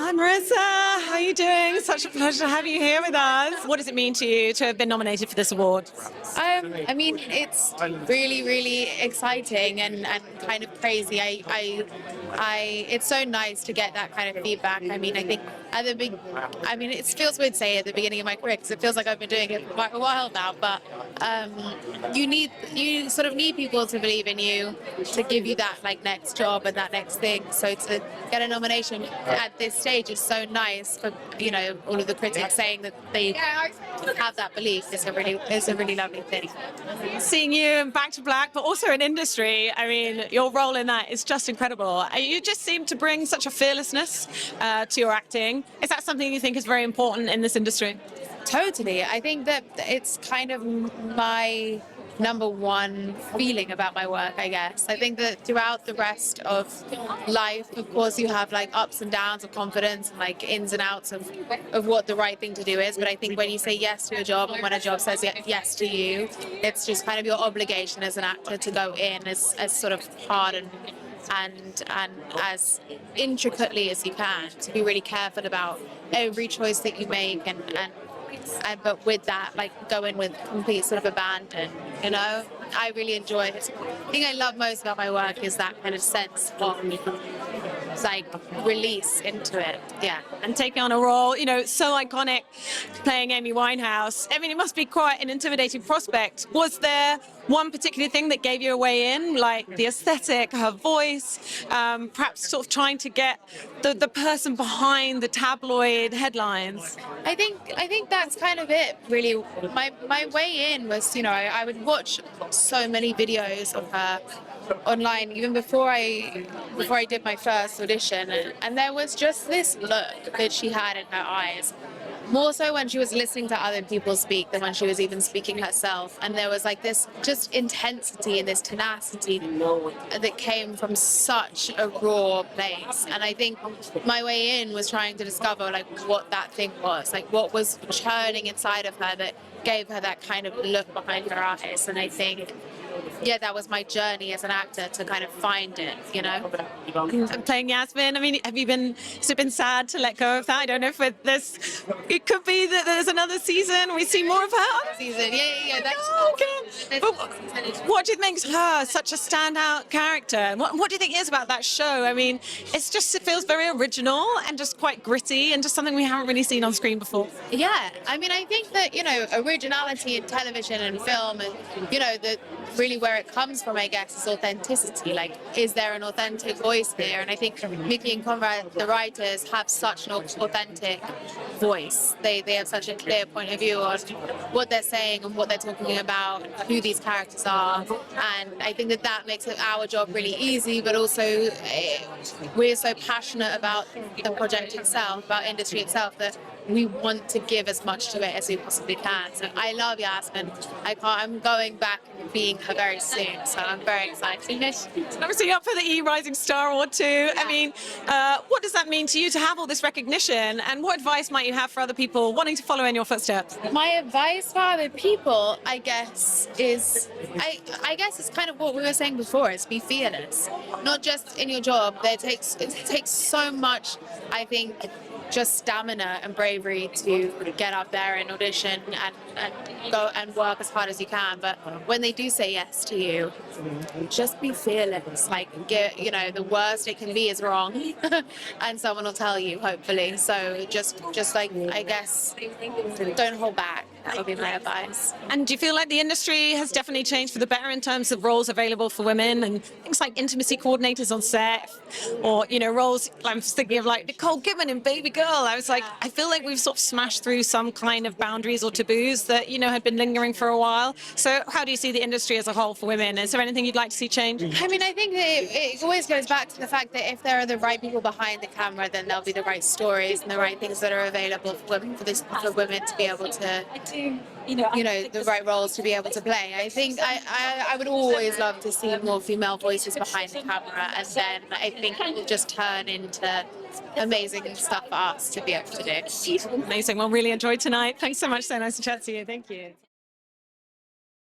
Hi Marissa, how are you doing? Such a pleasure to have you here with us. What does it mean to you to have been nominated for this award? I mean, it's really, really exciting and kind of crazy. It's so nice to get that kind of feedback. I mean, I think at the big, I mean, it feels weird to say at the beginning of my career because it feels like I've been doing it for quite a while now. But you sort of need people to believe in you to give you that like next job and that next thing. So to get a nomination at this stage is so nice for all of the critics saying that they have that belief is a really lovely thing. Seeing you in Back to Black, but also in industry, I mean, your role in that is just incredible. You just seem to bring such a fearlessness to your acting. Is that something you think is very important in this industry? Totally. I think that it's kind of my number one feeling about my work, I guess. I think that throughout the rest of life, of course, you have like ups and downs of confidence and like ins and outs of what the right thing to do is. But I think when you say yes to a job and when a job says yes to you, it's just kind of your obligation as an actor to go in as sort of hard and as intricately as you can, to be really careful about every choice that you make and but with that, like go in with complete sort of abandon, I really enjoy it. The thing I love most about my work is that kind of sense of like release into it. Yeah. And taking on a role, so iconic, playing Amy Winehouse. I mean, it must be quite an intimidating prospect. Was there one particular thing that gave you a way in, like the aesthetic, her voice, perhaps sort of trying to get the person behind the tabloid headlines? I think that's kind of it, really. My way in was, I would watch so many videos of her online even before I did my first audition, and there was just this look that she had in her eyes, more so when she was listening to other people speak than when she was even speaking herself. And there was like this just intensity and this tenacity that came from such a raw place. And I think my way in was trying to discover like what that thing was, like what was churning inside of her that gave her that kind of look behind her eyes. And I think that was my journey as an actor to kind of find it, And playing Yasmin, I mean, has it been sad to let go of that? I don't know if it could be that there's another season, we see more of her. Season, yeah. But what do you think is her such a standout character? What do you think is about that show? I mean, it feels very original and just quite gritty and just something we haven't really seen on screen before. Yeah, I mean, I think that, originality in television and film and, really where it comes from, I guess, is authenticity. Like, is there an authentic voice here? And I think Mickey and Conrad, the writers, have such an authentic voice. They have such a clear point of view on what they're saying and what they're talking about and who these characters are. And I think that makes our job really easy, but also we're so passionate about the project itself, about industry itself, that we want to give as much to it as we possibly can. So I love Yasmin. I'm going back and being her very soon, so I'm very excited. Obviously up for the E Rising Star Award too. I mean, what does that mean to you to have all this recognition, and what advice might you have for other people wanting to follow in your footsteps? My advice for other people, I guess, is I guess it's kind of what we were saying before, is be fearless. Not just in your job. It takes so much, I think, just stamina and bravery to get up there and audition and go and work as hard as you can. But when they do say yes to you, just be fearless. Like, the worst it can be is wrong, and someone will tell you, hopefully. So just like, I guess, don't hold back. That would be my advice. And do you feel like the industry has definitely changed for the better in terms of roles available for women and things like intimacy coordinators on set, or roles? I'm just thinking of like Nicole Kidman in Baby Girl. I was like, I feel like we've sort of smashed through some kind of boundaries or taboos that had been lingering for a while. So how do you see the industry as a whole for women? Is there anything you'd like to see change? I mean, I think that it always goes back to the fact that if there are the right people behind the camera, then there'll be the right stories and the right things that are available for women to be able to, the right roles to be able to play. I think I would always love to see more female voices behind the camera, and then I think it will just turn into amazing stuff for us to be able to do. Amazing. Well, really enjoyed tonight. Thanks so much. So nice to chat to you. Thank you.